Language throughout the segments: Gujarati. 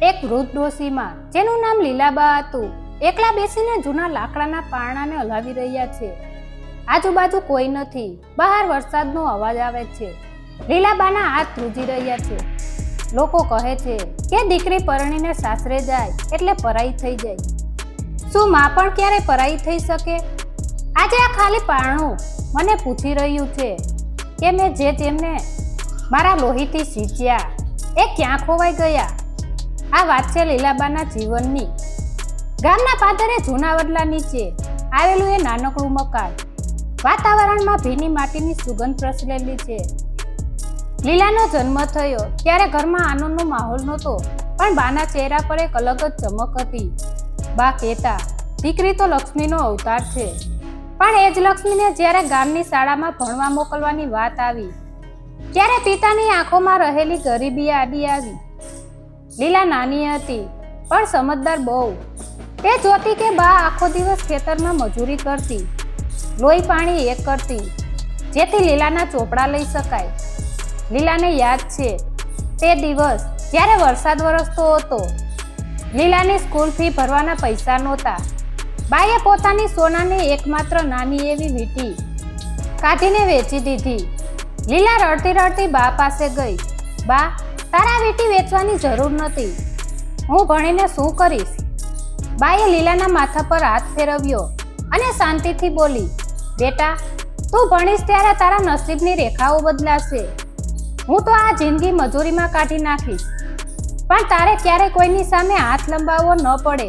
એક વૃદ્ધ ડોશીમાં જેનું નામ લીલાબા હતું એકલા બેસીને જૂના લાકડાના પારણાને હલાવી રહ્યા છે. આજુબાજુ કોઈ નથી. બહાર વરસાદનો અવાજ આવે છે. લીલાબાના હાથ ધ્રુજી રહ્યા છે. લોકો કહે છે કે દીકરી પરણીને સાસરે જાય એટલે પરાઈ થઈ જાય. શું માં પણ ક્યારે પરાઈ થઈ શકે? આજે આ ખાલી પારણું મને પૂછી રહ્યું છે કે મેં જે તેમને મારા લોહીથી સિંચ્યા એ ક્યાં ખોવાઈ ગયા? આ વાત છે લીલાબાના જીવનની. ગામના પાદરે જૂના વડલા નીચે આવેલું એ નાનકડું મકાન. વાતાવરણમાં ભીની માટીની સુગંધ પ્રસરેલી છે. લીલાનો જન્મ થયો ત્યારે ઘરમાં આનંદનો માહોલ નહોતો, પણ બાના ચહેરા પર એક અલગ જ ચમક હતી. બા કહેતા, દીકરી તો લક્ષ્મીનો અવતાર છે. પણ એ જ લક્ષ્મીને જ્યારે ગામની શાળામાં ભણવા મોકલવાની વાત આવી ત્યારે પિતાની આંખોમાં રહેલી ગરીબી આડી આવી. લીલા નાની હતી પણ સમજદાર બહુ. તે જોતી કે બા આખો દિવસ ખેતરમાં મજૂરી કરતી, લોહી પાણી એક કરતી, જેથી લીલાના ચોપડા લઈ શકાય. લીલાને યાદ છે તે દિવસ જ્યારે વરસાદ વરસતો હતો. લીલાની સ્કૂલ ફી ભરવાના પૈસા નહોતા. બાએ પોતાની સોનાની એકમાત્ર નાની એવી વીંટી કાઢીને વેચી દીધી. લીલા રડતી રડતી બા પાસે ગઈ. બા, તારા વીંટી વેચવાની જરૂર નથી. હું ભણીને શું કરીશ? બાએ લીલાના માથા પર હાથ ફેરવ્યો અને શાંતિથી બોલી, બેટા, તું ભણીશ ત્યારે તારા નસીબની રેખાઓ બદલાશે. હું તો આ જિંદગી મજૂરીમાં કાઢી નાખીશ, પણ તારે ક્યારે કોઈની સામે હાથ લંબાવવો ન પડે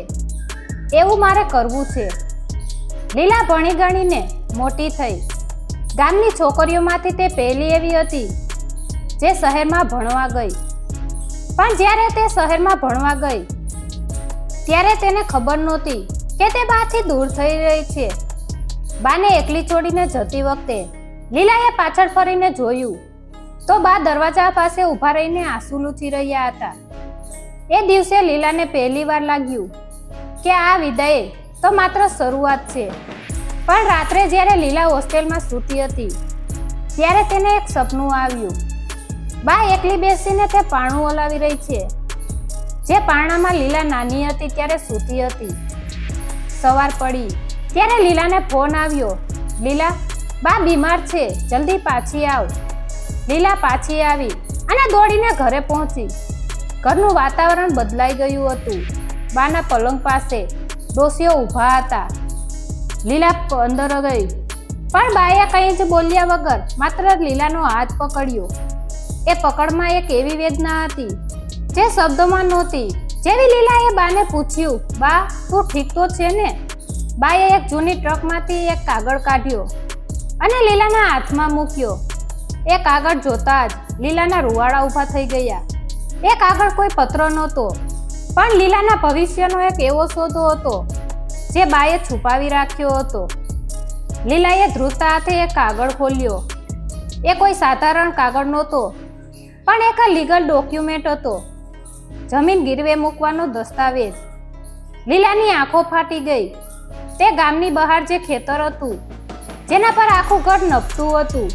એવું મારે કરવું છે. લીલા ભણી ગણીને મોટી થઈ. ગામની છોકરીઓમાંથી તે પહેલી એવી હતી જે શહેરમાં ભણવા ગઈ. પણ જ્યારે તે શહેરમાં ભણવા ગઈ ત્યારે તેને ખબર નહોતી કે તે બાથી દૂર થઈ રહી છે. બાને એકલી છોડીને જતી વખતે લીલાએ પાછળ ફરીને જોયું તો બા દરવાજા પાસે ઊભા રહીને આંસુ લૂછી રહ્યા હતા. એ દિવસે લીલાને પહેલી વાર લાગ્યું કે આ વિદાય તો માત્ર શરૂઆત છે. પણ રાત્રે જ્યારે લીલા હોસ્ટેલમાં સૂતી હતી ત્યારે તેને એક સપનું આવ્યું. બા એકલી બેસીને તે પારણું હલાવી રહી છે, જે પારણામાં લીલા નાની હતી ત્યારે સૂતી હતી. સવાર પડી ત્યારે લીલાને ફોન આવ્યો. લીલા, બા બીમાર છે, જલ્દી પાછી આવ. લીલા પાછી આવી અને દોડીને ઘરે પહોંચી. ઘરનું વાતાવરણ બદલાઈ ગયું હતું. બાના પલંગ પાસે ડોશીઓ ઊભા હતા. લીલા અંદર ગઈ, પણ બાએ કંઈ જ બોલ્યા વગર માત્ર લીલાનો હાથ પકડ્યો. એ પકડમાં એક એવી વેદના હતી જે શબ્દોમાં નહોતી. જેવી લીલાએ બાને પૂછ્યું, બા, તું ઠીક તો છે ને? બાએ એક જૂની ટ્રકમાંથી એક કાગળ કાઢ્યો અને લીલાના હાથમાં મૂક્યો. એ કાગળ જોતા જ લીલાના રૂવાડા ઊભા થઈ ગયા. એ કાગળ કોઈ પત્ર નહોતો, પણ લીલાના ભવિષ્યનો એક એવો સોદો હતો જે બાએ છુપાવી રાખ્યો હતો. લીલાએ ધ્રુજતા હાથે એ કાગળ ખોલ્યો. એ કોઈ સાધારણ કાગળ નહોતો, પણ એક લીગલ ડોક્યુમેન્ટ હતો, જમીન ગીરવે મૂકવાનો દસ્તાવેજ. લીલાની આંખો ફાટી ગઈ. તે ગામની બહાર જે ખેતર હતું જેના પર આખું ઘર નભતું હતું,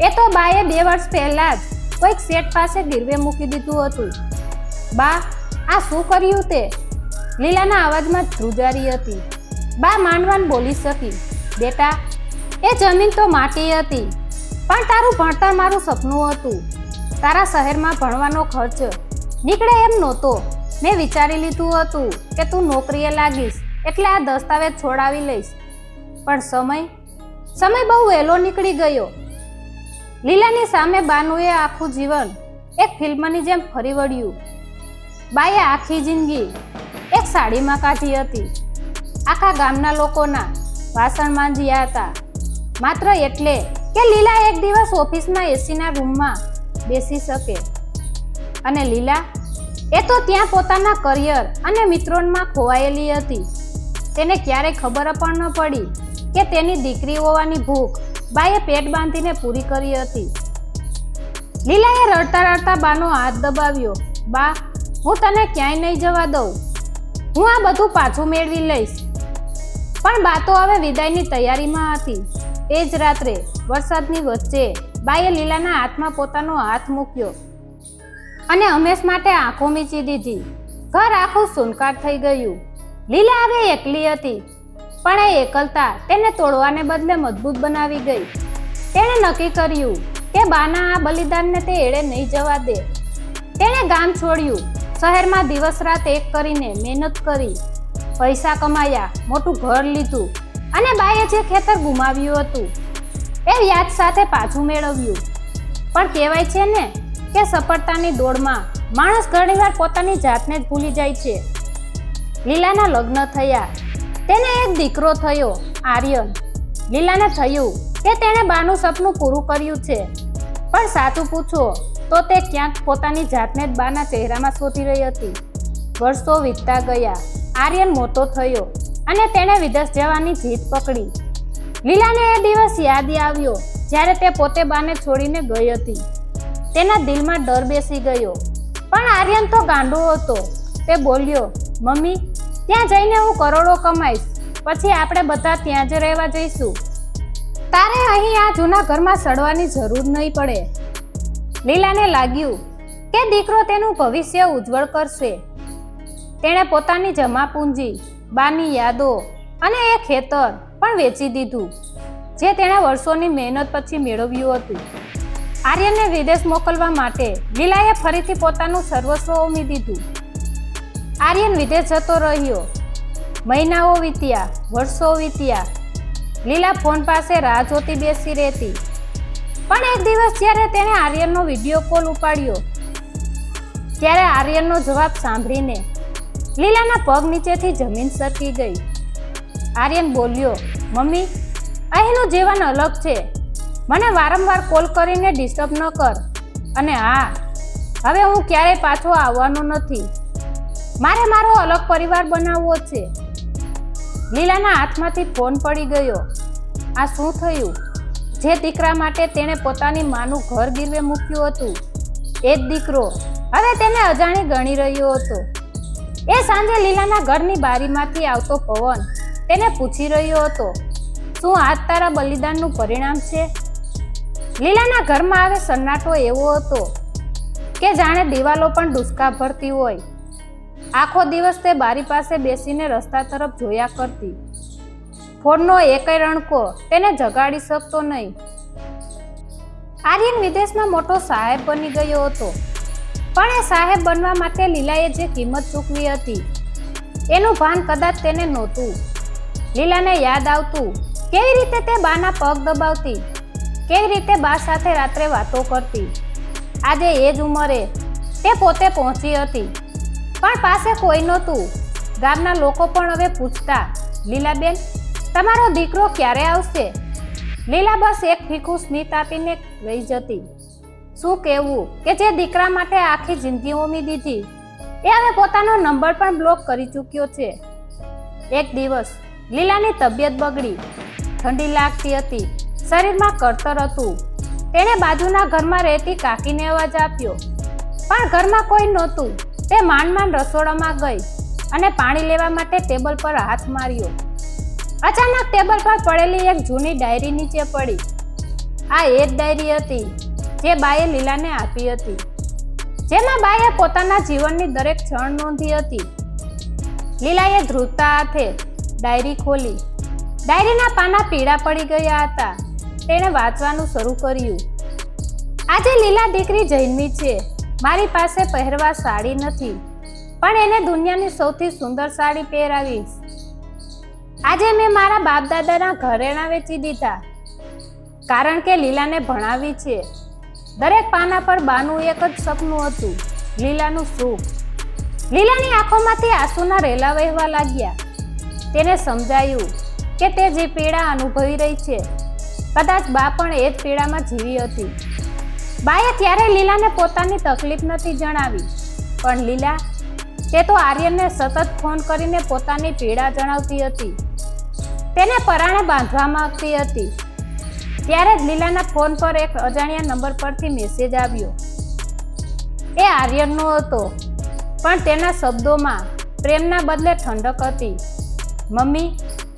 એ તો બાએ 2 વર્ષ પહેલા જ કોઈક શેઠ પાસે ગીરવે મૂકી દીધું હતું. બા, આ શું કર્યું તે? લીલાના અવાજમાં ધ્રુજારી હતી. બા માંડવાન બોલી શકી, બેટા, એ જમીન તો માટી હતી, પણ તારું ભણતર મારું સપનું હતું. તારા શહેરમાં ભણવાનો ખર્ચ નીકળે એમ નહોતો. મેં વિચારી લીધું હતું કે તું નોકરીએ લાગીશ એટલે આ દસ્તાવેજ છોડાવી લઈશ, પણ સમય બહુ વહેલો નીકળી ગયો. લીલાની સામે બાનું એ આખું જીવન એક ફિલ્મની જેમ ફરી વળ્યું. બાએ આખી જિંદગી એક સાડીમાં કાઢી હતી. આખા ગામના લોકોના વાસણ માંજ્યા હતા, માત્ર એટલે કે લીલા એક દિવસ ઓફિસમાં એસીના રૂમમાં બેસી શકે. અને લીલા, એ તો ત્યાં પોતાના કરિયર અને મિત્રોમાં ખોવાયેલી હતી. તેને ક્યારેય ખબર પણ ન પડી કે તેની દીકરી હોવાની ભૂખ બાએ પેટ બાંધીને પૂરી કરી હતી. લીલાએ રડતા રડતા બાનો હાથ દબાવ્યો. બા, હું તને ક્યાંય નહીં જવા દઉં. હું આ બધું પાછું મેળવી લઈશ. પણ બા તો હવે વિદાયની તૈયારીમાં હતી. એ જ રાત્રે વરસાદની વચ્ચે બાએ લીલાના હાથમાં પોતાનો હાથ મૂક્યો અને હંમેશ માટે આંખો મીચી દીધી. ઘર આખું સુનકાર થઈ ગયું. લીલા હવે એકલી હતી, પણ એ એકલતા તેને તોડવાને બદલે મજબૂત બનાવી ગઈ. તેણે નક્કી કર્યું કે બાના આ બલિદાનને તે એળે નહીં જવા દે. તેણે ગામ છોડ્યું, શહેરમાં દિવસ રાત એક કરીને મહેનત કરી, પૈસા કમાયા, મોટું ઘર લીધું અને બાએ જે ખેતર ગુમાવ્યું હતું એ યાદ સાથે પાછું મેળવ્યું. પણ કહેવાય છે ને કે સફળતાની દોડમાં માણસ ઘણીવાર પોતાની જાતને જ ભૂલી જાય છે. લીલાના લગ્ન થયા. તેને એક દીકરો થયો, આર્યન. લીલાને થયું કે તેણે બાનું સપનું પૂરું કર્યું છે, પણ સાચું પૂછો તો તે ક્યાંક પોતાની જાતને જ બાના ચહેરામાં શોધી રહી હતી. વર્ષો વીતતા ગયા. આર્યન મોટો થયો અને તેણે વિદેશ જવાની જીદ પકડી. લીલાને એ દિવસ યાદ આવ્યો જ્યારે તે પોતે બાને છોડીને ગઈ હતી. તેના દિલમાં ડર બેસી ગયો. પણ આર્યન તો ગાંડો હતો. તે બોલ્યો, મમ્મી, ત્યાં જઈને હું કરોડો કમાઈશ, પછી આપણે બધા ત્યાં જ રહેવા જઈશું. તારે અહીં આ જૂના ઘરમાં સડવાની જરૂર નહીં પડે. લીલાને લાગ્યું કે દીકરો તેનું ભવિષ્ય ઉજ્જવળ કરશે. તેણે પોતાની જમા પૂંજી, બાની યાદો અને એ ખેતર પણ વેચી દીધું જે તેણે વર્ષોની મહેનત પછી મેળવ્યું હતું. આર્યનને વિદેશ મોકલવા માટે લીલાએ ફરીથી પોતાનું સર્વસ્વ ઉમી દીધું. આર્યન વિદેશ જતો રહ્યો. મહિનાઓ વીત્યા, વર્ષો વીત્યા. લીલા ફોન પાસે રાહ જોતી બેસી રહેતી. પણ એક દિવસ જ્યારે તેણે આર્યનનો વિડીયો કોલ ઉપાડ્યો, ત્યારે આર્યનનો જવાબ સાંભળીને લીલાના પગ નીચેથી જમીન સરકી ગઈ. આર્યન બોલ્યો, મમ્મી, અહીંનું જીવન અલગ છે. મને વારંવાર કોલ કરીને ડિસ્ટર્બ ન કર. અને હા, હવે હું ક્યારેય પાછો આવવાનો નથી. મારે મારો અલગ પરિવાર બનાવવો છે. લીલાના હાથમાંથી ફોન પડી ગયો. આ શું થયું? જે દીકરા માટે તેણે પોતાની માનું ઘર ગીરવે મૂક્યું હતું, એ જ દીકરો હવે તેને અજાણી ગણી રહ્યો હતો. એ સાંજે લીલાના ઘરની બારીમાંથી આવતો પવન તેને પૂછી રહ્યો હતો, શું આ તારા બલિદાનનું પરિણામ છે? લીલાના ઘરમાં હવે સન્નાટો એવો હતો કે જાણે દિવાલો પણ ડૂસકા ભરતી હોય. આખો દિવસ તે બારી પાસે બેસીને રસ્તા તરફ જોયા કરતી. ફોનનો એકેય રણકો તેને જગાડી શકતો નહીં. આર્યન વિદેશમાં મોટો સાહેબ બની ગયો હતો, પણ એ સાહેબ બનવા માટે લીલાએ જે કિંમત ચૂકવી હતી એનું ભાન કદાચ તેને નહોતું. લીલાને યાદ આવતું કેવી રીતે તે બાના પગ દબાવતી, કેવી રીતે બા સાથે રાત્રે વાતો કરતી. આજે એ જ ઉંમરે તે પોતે પહોંચી હતી, પણ પાસે કોઈ નહોતું. ગામના લોકો પણ હવે પૂછતા, લીલાબેન, તમારો દીકરો ક્યારે આવશે? લીલા બસ એક ફીકું સ્મિત આપીને રહી જતી. શું કહેવું કે જે દીકરા માટે આખી જિંદગી હોમી દીધી એ હવે પોતાનો નંબર પણ બ્લોક કરી ચૂક્યો છે. એક દિવસ લીલાની તબિયત બગડી. ઠંડી લાગતી હતી, શરીરમાં કળતર હતું. તેણે બાજુના ઘરમાં રહેતી કાકીને અવાજ આપ્યો, પણ ઘરમાં કોઈ નહોતું. તે માંડ માંડ રસોડામાં ગઈ અને પાણી લેવા માટે ટેબલ પર હાથ માર્યો. અચાનક ટેબલ પર પડેલી એક જૂની ડાયરી નીચે પડી. આ એ જ ડાયરી હતી જે બાએ લીલાને આપી હતી, જેમાં બાએ પોતાના જીવનની દરેક ક્ષણ નોંધી હતી. લીલાએ ધ્રુજતા હાથે ડાયરી ખોલી. ડાયરીના પાના પીળા પડી ગયા હતા. તેણે વાંચવાનું શરૂ કર્યું. આજે લીલા દીકરી જન્મી છે. મારી પાસે પહેરવા સાડી નથી, પણ એને દુનિયાની સૌથી સુંદર સાડી પહેરાવીશ. આજે મેં મારા બાપ દાદાના ઘરેણાં વેચી દીધા, કારણ કે લીલાને ભણાવી છે. દરેક પાના પર બાનું એક જ સપનું હતું, લીલાનું સુખ. લીલાની આંખોમાંથી આંસુના રેલા વહેવા લાગ્યા. તેને સમજાયું કે તે જે પીડા અનુભવી રહી છે, કદાચ બા પણ એ જ પીડામાં જીવી હતી. બાએ ત્યારે લીલાને પોતાની તકલીફ નથી જણાવી, પણ લીલા, તે તો આર્યનને સતત ફોન કરીને પોતાની પીડા જણાવતી હતી. તેને પરાણે બાંધવા માંગતી હતી. ત્યારે જ લીલાના ફોન પર એક અજાણ્યા નંબર પરથી મેસેજ આવ્યો. એ આર્યનનો હતો, પણ તેના શબ્દોમાં પ્રેમના બદલે ઠંડક હતી. મમ્મી,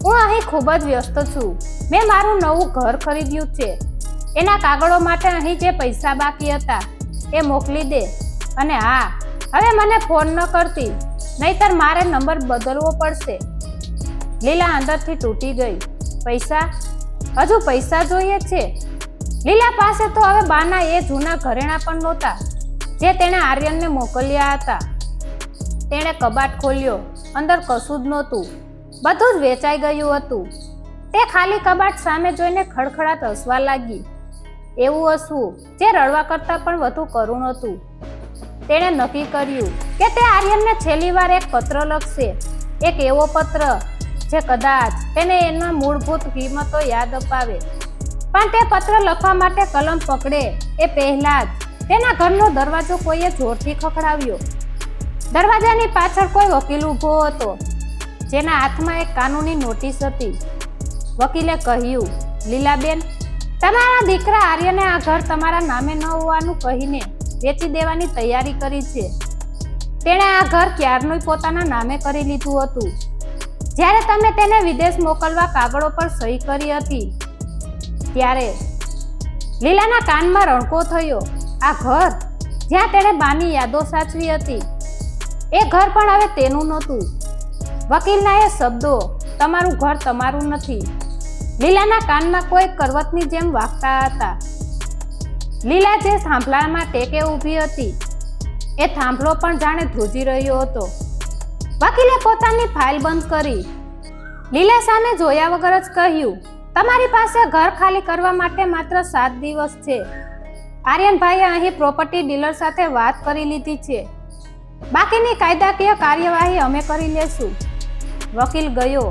હું અહીં ખૂબ જ વ્યસ્ત છું. મેં મારું નવું ઘર ખરીદ્યું છે. એના કાગળો માટે અહીં જે પૈસા બાકી હતા એ મોકલી દે. અને હા, હવે મને ફોન ન કરતી. નહીતર મારે નંબર બદલવો પડશે. લીલા અંદરથી તૂટી ગઈ. પૈસા? હજુ પૈસા જોઈએ છે? લીલા પાસે તો હવે બાના એ જૂના ઘરેણા પણ નહોતા જે તેણે આર્યનને મોકલ્યા હતા. તેણે કબાટ ખોલ્યો. અંદર કશું જ નહોતું. બધું જ વેચાઈ ગયું હતું. તે ખાલી કબાટ સામે જોઈને ખડખડાટ હસવા લાગી. એવું હસવું જે રડવા કરતાં પણ વધુ કરુણ હતું. તેણે નક્કી કર્યું કે તે આર્યનને છેલ્લી વાર એક પત્ર લખશે. એક એવો પત્ર જે કદાચ તેને એના મૂળભૂત કિંમતો યાદ અપાવે. પણ તે પત્ર લખવા માટે કલમ પકડે એ પહેલા જ તેના ઘરનો દરવાજો કોઈએ જોરથી ખખડાવ્યો. દરવાજાની પાછળ કોઈ વકીલ ઊભો હતો જેના હાથમાં એક કાનૂની નોટિસ હતી. વકીલે કહ્યું, લીલાબેન, તમારા દીકરા આર્યને આ ઘર તમારા નામે ન હોવાનું કહીને વેચી દેવાની તૈયારી કરી છે. તેણે આ ઘર ક્યારનું પોતાના નામે કરી લીધું હતું. જ્યારે તમે તેને વિદેશ મોકલવા કાગળો પર સહી કરી હતી ત્યારે લીલાના કાનમાં રણકો થયો. આ ઘર જ્યાં તેણે બાની યાદો સાચવી હતી એ ઘર પણ હવે તેનું નહોતું. વકીલના એ શબ્દો, તમારું ઘર તમારું નથી, લીલાના કાનમાં કોઈ કરવતની જેમ વાગતા હતા. લીલા જે થાંભલામાં ટેકે ઊભી હતી એ થાંભલો પણ જાણે ધ્રુજી રહ્યો હતો. વકીલે પોતાની ફાઇલ બંધ કરી. લીલા સામે જોયા વગર જ કહ્યું, તમારી પાસે ઘર ખાલી કરવા માટે માત્ર 7 દિવસ છે. આર્યનભાઈએ અહીં પ્રોપર્ટી ડીલર સાથે વાત કરી લીધી છે. બાકીની કાયદાકીય કાર્યવાહી અમે કરી લેશું. વકીલ ગયો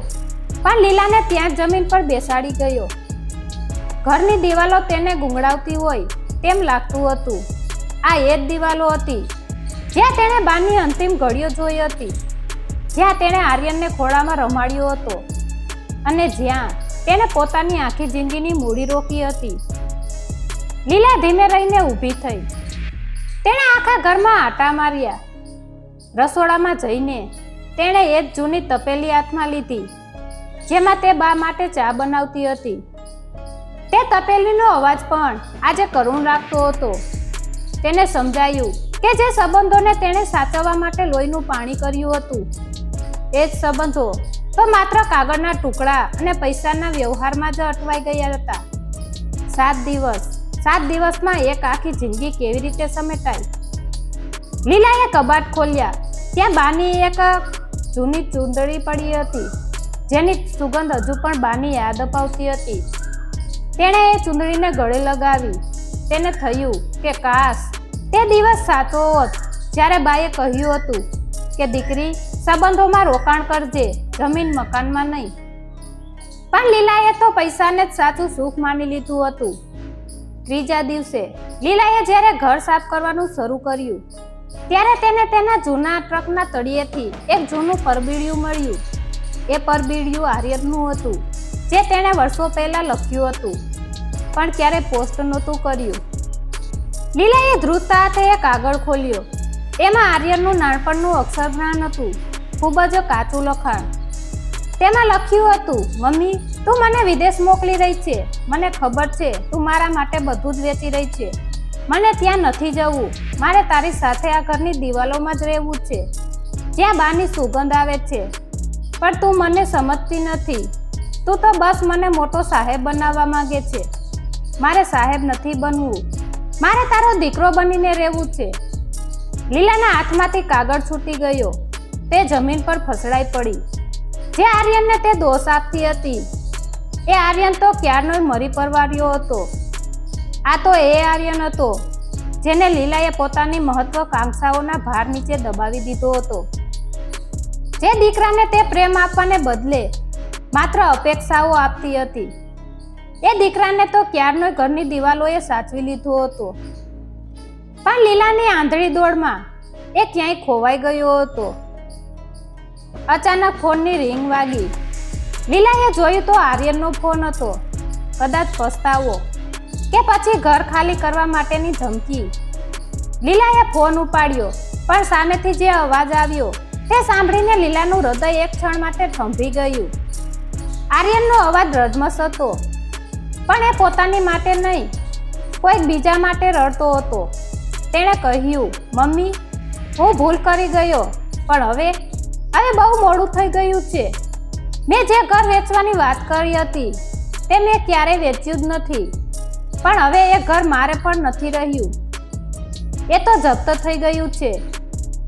પણ લીલાને ત્યાં જમીન પર બેસાડી ગયો. ઘરની દિવાલો તેને ગુંગળાવતી હોય તેમ લાગતું હતું. આ એ જ દિવાલો હતી જ્યાં તેણે બાની અંતિમ ઘડીઓ જોઈ હતી, જ્યાં તેણે આર્યનને ખોળામાં રમાડ્યો હતો અને જ્યાં તેણે પોતાની આખી જિંદગીની મૂડી રોકી હતી. લીલા ધીમે રહીને ઊભી થઈ. તેણે આખા ઘરમાં આટા માર્યા. રસોડામાં જઈને તેણે એ જ જૂની તપેલી હાથમાં લીધી જેમાં તે બા માટે ચા બનાવતી હતી. તે તપેલીનો અવાજ પણ આજે કરુણ લાગતો હતો. તેને સમજાયું કે જે સંબંધોને તેણે સાચવવા માટે લોહીનું પાણી કર્યું હતું એ જ સંબંધો તો માત્ર કાગળના ટુકડા અને પૈસાના વ્યવહારમાં જ અટવાઈ ગયા હતા. 7 દિવસમાં એક આખી જિંદગી કેવી રીતે સમેટાઈ? લીલાએ કબાટ ખોલ્યા. ત્યાં બાની એક જૂની ચૂંદડી પડી હતી જેની સુગંધ હજુ પણ બાની યાદ અપાવતી હતી. તેણે એ ચૂંદડીને ગળે લગાવી. તેને થયું કે કાશ તે દિવસ સાચો હોત જ્યારે બાએ કહ્યું હતું કે દીકરી, સંબંધોમાં રોકાણ કરજે, જમીન મકાનમાં નહીં. પણ લીલાએ તો પૈસાને જ સાચું સુખ માની લીધું હતું. 3જા દિવસે લીલાએ જ્યારે ઘર સાફ કરવાનું શરૂ કર્યું ત્યારે તેને તેના જૂના ટ્રકના તળિયેથી એક જૂનું પરબીડિયું મળ્યું. એ પરબીડિયું આર્યનનું હતું જે તેણે વર્ષો પહેલા લખ્યું હતું પણ ક્યારે પોસ્ટ નહોતું કર્યું. લીલાએ ધ્રુજતા હાથે એ કાગળ ખોલ્યો. એમાં આર્યનનું નાનપણનું અક્ષરજ્ઞાન હતું, ખૂબ જ કાચું લખાણ. તેમાં લખ્યું હતું, મમ્મી, તું મને વિદેશ મોકલી રહી છે. મને ખબર છે તું મારા માટે બધું જ વેચી રહી છે. મને ત્યાં નથી જવું. મારે તારી સાથે આ ઘરની દિવાલોમાં જ રહેવું છે જ્યાં બાની સુગંધ આવે છે. પણ તું મને સમજતી નથી. તું તો બસ મને મોટો સાહેબ બનાવવા માંગે છે. મારે સાહેબ નથી બનવું. મારે તારો દીકરો બનીને રહેવું છે. લીલાના હાથમાંથી કાગળ છૂટી ગયો. તે જમીન પર ફસડાઈ પડી. જે આર્યનને તે દોષ આપતી હતી એ આર્યન તો ક્યારનો મરી પરવાર્યો હતો. આ તો એ આર્યન હતો જેને લીલાએ પોતાની મહત્વાકાંક્ષાઓના ભાર નીચે દબાવી દીધો હતો. જે દીકરાને તે પ્રેમ આપવાને બદલે માત્ર અપેક્ષાઓ આપતી હતી. એ દીકરાને તો ક્યારનો ઘરની દિવાલોએ સાચવી લીધો હતો. પણ લીલાની આંધળી દોડમાં એ ક્યાંય ખોવાઈ ગયો હતો. અચાનક ફોનની રિંગ વાગી. લીલાએ જોયું તો આર્યનનો ફોન હતો. કદાચ પસ્તાવો કે પછી ઘર ખાલી કરવા માટેની ધમકી. લીલાએ ફોન ઉપાડ્યો પણ સામેથી જે અવાજ આવ્યો તે સાંભળીને લીલાનું હૃદય એક ક્ષણ માટે થંભી ગયું. આર્યનનો અવાજ રજમસ હતો પણ એ પોતાની માટે નહીં, કોઈક બીજા માટે રડતો હતો. તેણે કહ્યું, મમ્મી, હું ભૂલ કરી ગયો પણ હવે હવે બહુ મોડું થઈ ગયું છે. મેં જે ઘર વેચવાની વાત કરી હતી તે મેં ક્યારેય વેચ્યું જ નથી, પણ હવે એ ઘર મારે પણ નથી રહ્યું. એ તો જપ્ત થઈ ગયું છે,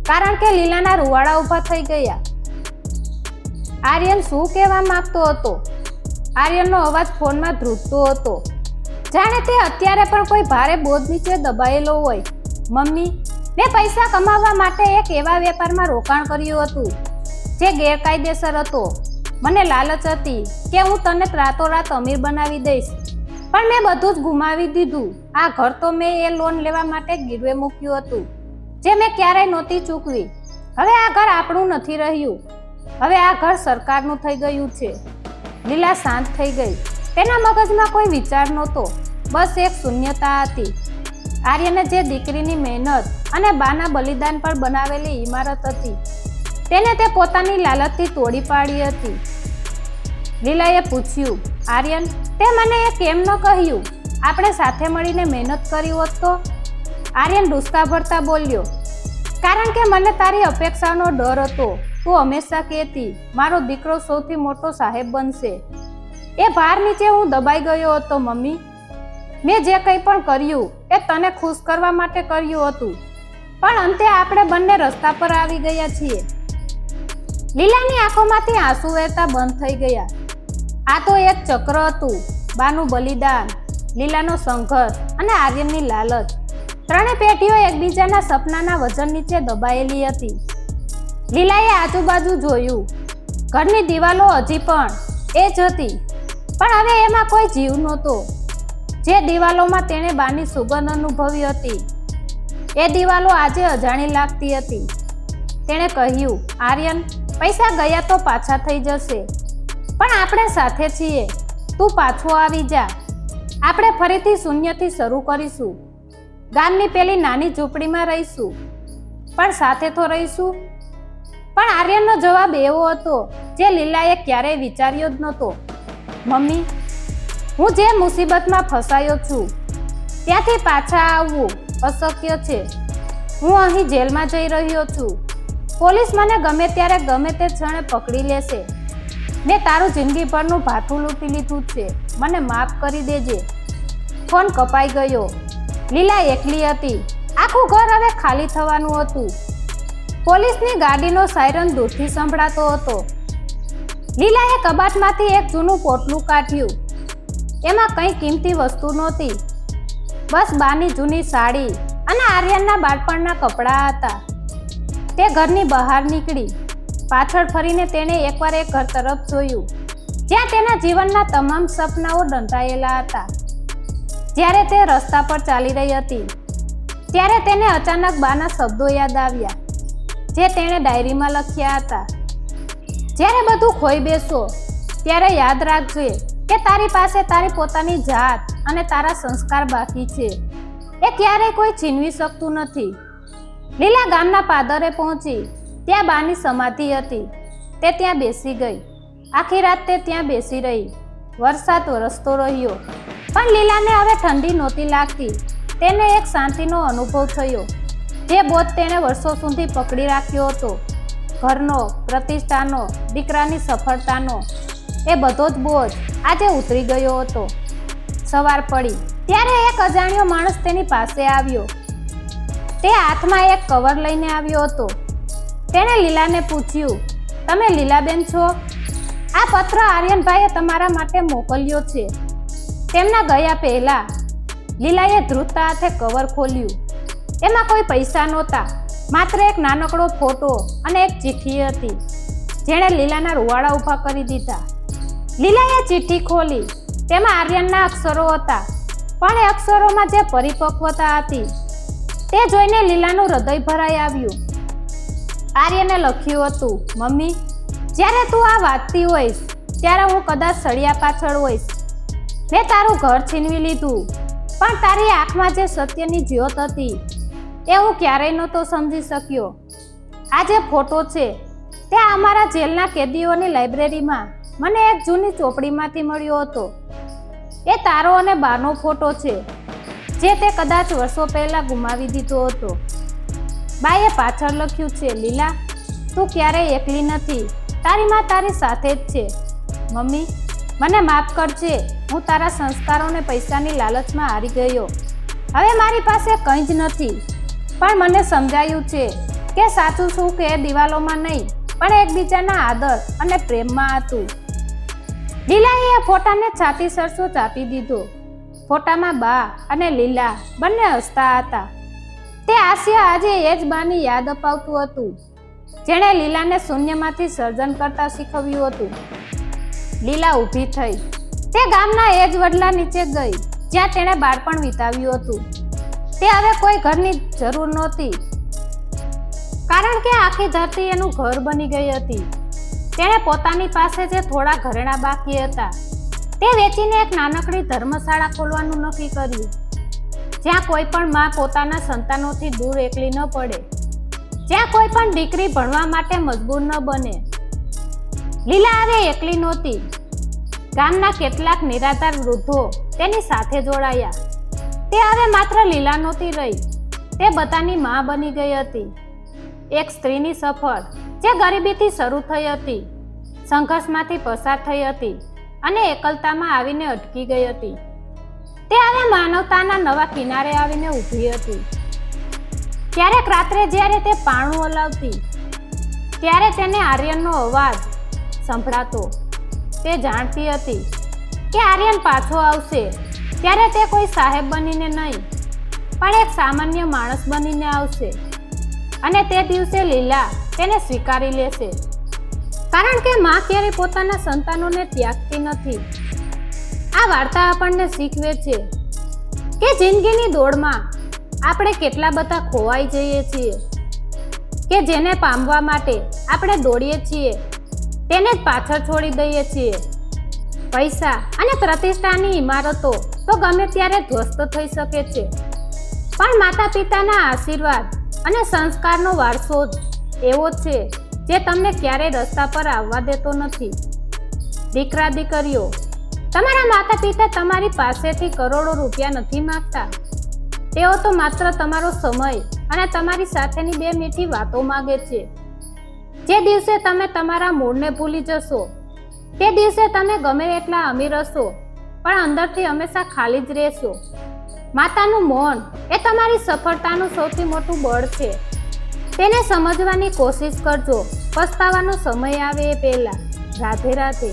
કારણ કે લીલાના રૂવાડા ઊભા થઈ ગયા. આર્યન શું કહેવા માંગતો હતો? આર્યનનો અવાજ ફોનમાં ધ્રુજતો હતો, જાણે તે અત્યારે પણ કોઈ ભારે બોજ નીચે દબાયેલો હોય. મમ્મી, મેં પૈસા કમાવવા માટે એક એવા વેપારમાં રોકાણ કર્યું હતું જે ગેરકાયદેસર હતો. મને લાલચ હતી કે હું તને રાતોરાત અમીર બનાવી દઈશ, પણ મેં બધું જ ગુમાવી દીધું. આ ઘર તો મેં એ લોન લેવા માટે ગીરવે મૂક્યું હતું, જે મેં ક્યારેય નહોતી ચૂકવી. હવે આ ઘર આપણું નથી રહ્યું, હવે આ ઘર સરકારનું થઈ ગયું છે. લીલા શાંત થઈ ગઈ. તેના મગજમાં કોઈ વિચાર નહોતો, બસ એક શૂન્યતા હતી. આર્યને જે દીકરીની મહેનત અને બાના બલિદાન પર બનાવેલી ઇમારત હતી, તેને તે પોતાની લાલચથી તોડી પાડી હતી. લીલાએ પૂછ્યું, આર્યન, તે મને એ કેમ ન કહ્યું? આપણે સાથે મળીને મહેનત કરી હોત તો? આર્યન ડૂસકા ભરતા બોલ્યો, કારણ કે મને તારી અપેક્ષાનો ડર હતો. તું હંમેશા કહેતી, મારો દીકરો સૌથી મોટો સાહેબ બનશે. એ ભાર નીચે હું દબાઈ ગયો હતો. મમ્મી, મેં જે કંઈ પણ કર્યું એ તને ખુશ કરવા માટે કર્યું હતું, પણ અંતે આપણે બંને રસ્તા પર આવી ગયા છીએ. લીલાની આંખોમાંથી આંસુ વહેતા બંધ થઈ ગયા. આ તો એક ચક્ર હતું. બાનું બલિદાન, લીલાનો સંઘર્ષ અને આર્યનની લાલચ, ત્રણેય પેઢીઓ એકબીજાના સપનાના વજન નીચે દબાયેલી હતી. લીલાએ આજુબાજુ જોયું. ઘરની દિવાલો હજી પણ એ જ હતી, પણ હવે એમાં કોઈ જીવ નહોતો. જે દિવાલોમાં તેણે બાની સુગંધ અનુભવી હતી, એ દિવાલો આજે અજાણી લાગતી હતી. તેણે કહ્યું, આર્યન, પૈસા ગયા તો પાછા થઈ જશે, પણ આપણે સાથે છીએ. તું પાછો આવી જા. આપણે ફરીથી શૂન્યથી શરૂ કરીશું. ગામની પેલી નાની ઝૂંપડીમાં રહીશું, પણ સાથે તો રહીશું. પણ આર્યનનો જવાબ એવો હતો જે લીલાએ ક્યારેય વિચાર્યો જ નહોતો. મમ્મી, હું જે મુસીબતમાં ફસાયો છું ત્યાંથી પાછા આવવું અશક્ય છે. હું અહીં જેલમાં જઈ રહ્યો છું. પોલીસ મને ગમે ત્યારે ગમે તે ક્ષણે પકડી લેશે. મેં તારું જિંદગીભરનું ભાથું લૂંટી લીધું છે. મને માફ કરી દેજે. ફોન કપાઈ ગયો. લીલા એકલી હતી. આખું ઘર હવે ખાલી થવાનું હતું. પોલીસની ગાડીનો સાયરન દૂરથી સંભળાતો હતો. લીલાએ કબાટમાંથી એક જૂનું પોટલું કાઢ્યું. એમાં કંઈ કિંમતી વસ્તુ નહોતી, બસ બાની જૂની સાડી અને આર્યનના બાળપણના કપડાં હતા. તે ઘરની બહાર નીકળી. પાછળ ફરીને તેણે એકવાર એક ઘર તરફ જોયું, જ્યાં તેના જીવનના તમામ સપનાઓ દંતાયેલા હતા. જ્યારે તે રસ્તા પર ચાલી રહી હતી, ત્યારે તેને અચાનક બાના શબ્દો યાદ આવ્યા, જે તેણે ડાયરીમાં લખ્યા હતા. જ્યારે બધું ખોઈ બેસો, ત્યારે યાદ રાખજે કે તારી પાસે તારી પોતાની જાત અને તારા સંસ્કાર બાકી છે. એ ક્યારેય કોઈ છીનવી શકતું નથી. લીલા ગામના પાદરે પહોંચી. ત્યાં બાની સમાધિ હતી. તે ત્યાં બેસી ગઈ. આખી રાત તે ત્યાં બેસી રહી. વરસાદ વરસતો રહ્યો, પણ લીલાને હવે ઠંડી નહોતી લાગતી. તેને એક શાંતિનો અનુભવ થયો, જે બોધ તેણે વર્ષો સુધી પકડી રાખ્યો હતો. ઘરનો, પ્રતિષ્ઠાનો, દીકરાની સફળતાનો, એ બધો જ બોજ આજે ઉતરી ગયો હતો. સવાર પડી ત્યારે એક અજાણ્યો માણસ તેની પાસે આવ્યો. તે હાથમાં એક કવર લઈને આવ્યો હતો. તેણે લીલાને પૂછ્યું, તમે લીલાબેન છો? આ પત્ર આર્યનભાઈએ તમારા માટે મોકલ્યો છે. તેમના ગયા પહેલા લીલાએ ધ્રુજતા હાથે કવર ખોલ્યું. એમાં કોઈ પૈસા નહોતા, માત્ર એક નાનકડો ફોટો અને એક ચિઠ્ઠી હતી, જેણે લીલાના રૂવાડા ઊભા કરી દીધા. લીલાએ ચિઠ્ઠી ખોલી. તેમાં આર્યનના અક્ષરો હતા, પણ એ અક્ષરોમાં જે પરિપક્વતા હતી તે જોઈને લીલાનું હૃદય ભરાઈ આવ્યું. આર્યને લખ્યું હતું, મમ્મી, જ્યારે તું આ વાંચતી હોઈશ ત્યારે હું કદાચ સળિયા પાછળ હોઈશ. મેં તારું ઘર છીનવી લીધું, પણ તારી આંખમાં જે સત્યની જ્યોત હતી એ હું ક્યારેય નહોતો સમજી શક્યો. આ જે ફોટો છે તે અમારા જેલના કેદીઓની લાઇબ્રેરીમાં મને એક જૂની ચોપડીમાંથી મળ્યો હતો. એ તારો અને બાનો ફોટો છે, જે તે કદાચ વર્ષો પહેલા ગુમાવી દીધો હતો. બાએ પાછળ લખ્યું છે, લીલા, તું ક્યારેય એકલી નથી, તારી માં તારી સાથે જ છે. મમ્મી, મને માફ કરજે, હું તારા સંસ્કારોને પૈસાની લાલચમાં હારી ગયો. હવે મારી પાસે કંઈ જ નથી, પણ મને સમજાયું છે કે સાચું સુખ એ દિવાલોમાં નહીં પણ એકબીજાના આદર અને પ્રેમમાં હતું. લીલાએ એ ફોટાને છાતી સરસો ચાપી દીધો. ફોટામાં બા અને લીલા બંને હસતા હતા. તે હાસ્ય આજે એ જ બાની યાદ અપાવતું હતું, જેણે લીલાને શૂન્યમાંથી સર્જન કરતા શીખવ્યું હતું. લીલા ઊભી થઈ. તે ગામના એ જ વડલા નીચે ગઈ જ્યાં તેણે બાળપણ વિતાવ્યું હતું. તે હવે કોઈ ઘરની જરૂર નહોતી, કારણ કે આખી ધરતી એનું ઘર બની ગઈ હતી. તેણે પોતાની પાસે જે થોડા ઘરેણાં બાકી હતા તે વેચીને એક નાનકડી ધર્મશાળા ખોલવાનું નક્કી કર્યું, જ્યાં કોઈ પણ માં પોતાના સંતાનોથી દૂર એકલી ન પડે, જ્યાં કોઈ પણ દીકરી ભણવા માટે મજબૂર ન બને. લીલા હવે એકલી નહોતી. ગામના કેટલાક નિરાધાર વૃદ્ધો તેની સાથે જોડાયા. તે હવે માત્ર લીલા નહોતી રહી, તે બધાની માં બની ગઈ હતી. એક સ્ત્રીની સફર જે ગરીબીથી શરૂ થઈ હતી, સંઘર્ષમાંથી પસાર થઈ હતી અને એકલતામાં આવીને અટકી ગઈ હતી. તે હવે માનવતાના નવા કિનારે આવીને ઊભી હતી. ક્યારેક રાત્રે જ્યારે તે પારણું હલાવતી ત્યારે તેને આર્યનનો અવાજ સંભળાતો. તે જાણતી હતી કે આર્યન પાછો આવશે ત્યારે તે કોઈ સાહેબ બનીને નહીં પણ એક સામાન્ય માણસ બનીને આવશે, અને તે દિવસે લીલા તેને સ્વીકારી લેશે, કારણ કે માં ક્યારેય પોતાના સંતાનોને ત્યાગતી નથી. આ વાર્તા આપણને શીખવે છે કે જિંદગીની દોડમાં આપણે કેટલા બધા ખોવાઈ જઈએ છીએ કે જેને પામવા માટે આપણે દોડીએ છીએ તેને જ પાછળ છોડી દઈએ છીએ. પૈસા અને પ્રતિષ્ઠાની ઇમારતો તો ગમે ત્યારે ધ્વસ્ત થઈ શકે છે, પણ માતા પિતાના આશીર્વાદ અને સંસ્કારનો વારસો જ એવો છે જે તમને ક્યારેય રસ્તા પર આવવા દેતો નથી. દીકરા દીકરીઓ, તમારા માતા પિતા તમારી પાસેથી કરોડો રૂપિયા નથી માંગતા. તેઓ તો માત્ર તમારો સમય અને તમારી સાથેની 2 મીઠી વાતો માંગે છે. જે દિવસે તમે તમારા મૂળને ભૂલી જશો તે દિવસે તમે ગમે એટલા અમીર હશો પણ અંદરથી હંમેશા ખાલી જ રહેશો. માતાનું મૌન એ તમારી સફળતાનું સૌથી મોટું બળ છે. તેને સમજવાની કોશિશ કરજો, પસ્તાવાનો સમય આવે એ પહેલા. રાધે રાધે.